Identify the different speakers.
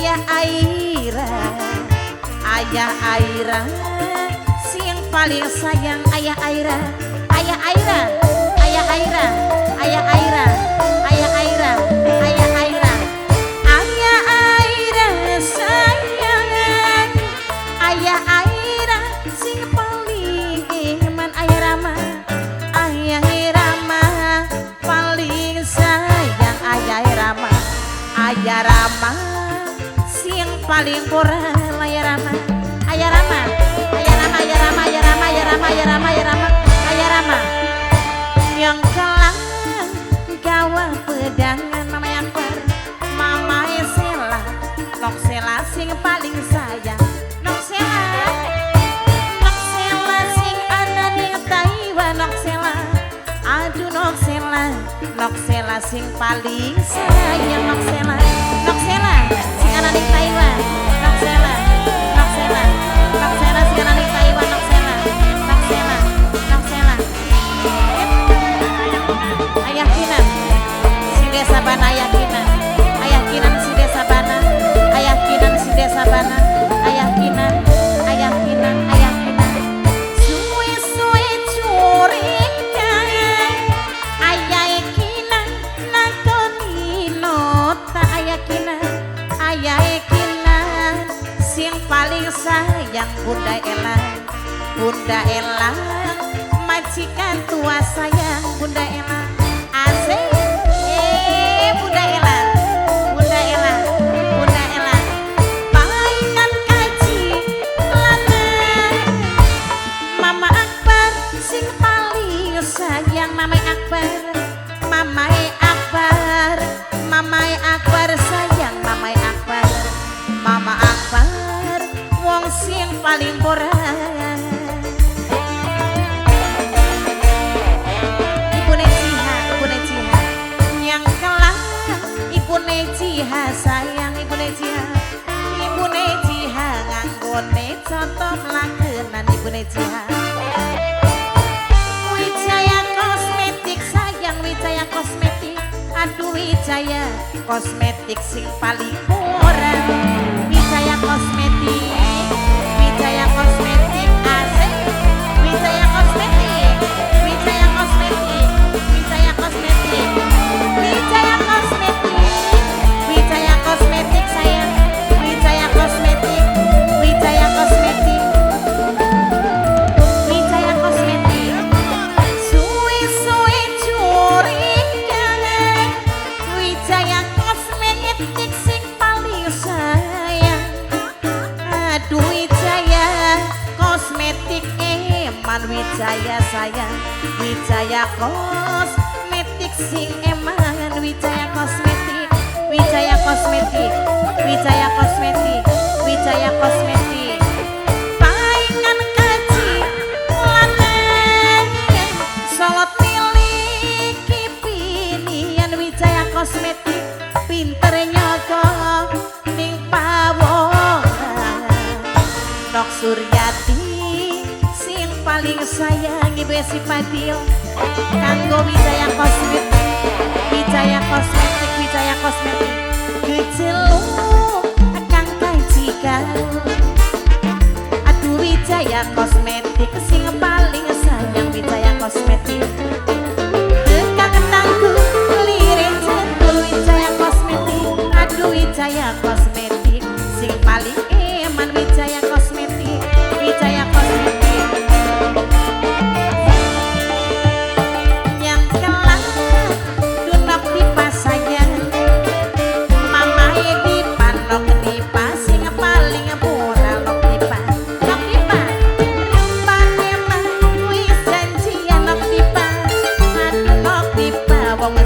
Speaker 1: ayah Aira, ayah Aira, sing paling sayang ayah Aira, ayah Aira, ayah Aira, ayah Aira, ayah Aira, ayah Aira, ayah Aira sayang, ayah Aira sing paling iman ayah Rama, ayah Rama paling sayang ayah Rama, ayah Rama sing paling kurang ayah Rama, ayah Rama, ayah Rama, ayah Rama, ayah Rama, ayah Rama, ayah Rama, ayah Rama, ayah Rama yang kelang gawa pedangan mama yang mama Sela, nok Sela sing paling sayang, nok Sela sing ada di Taiwan, nok Sela, aduh nok Sela sing paling sayang, nok Sela sing ada di Taiwan, nok Sela sing ada di Taiwan, nok Sela ayah Kinan si desa Bana, ayah Kinan si desa Bana, ayah Kinan si desa Bana, ayah Kinan suwe curiga ayah Kinan nakoni nota, ayah Kinan sing paling sayang Bunda Ella majikan tua sayang Bunda Ella asik Bunda Ella palingan kaji lana Mama Akbar sing paling sayang Mama Akbar sayang Mama Akbar wong sing paling boran Ibu Nejiha yang kelang Ibu Nejiha sayang Ibu Nejiha nganggone contoh melakenan Ibu Nejiha Wijaya kosmetik sayang Wijaya kosmetik, aduh Wijaya kosmetik sing paling murah, Wijaya kosmetik asik, Wijaya kosmetik sayang, Wijaya kosmetik suwe curiga Wijaya kosmetik sing paling sayang, aduh Wijaya kosmetik eman Wijaya sayang, Wijaya kosmetik sing eman, Wijaya kosmetik palingan kaji lanang solot miliki pinian Wijaya kosmetik pinter nyokong ning pawongan nok Suryati sing paling sayang Ibu Esi Padil kanggo Wijaya kosmetik keceluk kang kajikan aduh Wijaya kosmetik sing paling sayang Wijaya kosmetik ketangku lirik cetul Wijaya kosmetik, aduh Wijaya kosmetik sing paling eman Wijaya kosmetik yang kelang dunok dipa sayang Mama Dipa nok dipa sing paling murah nok dipa rumah emang wis janjian nok dipa aduh nok dipa wong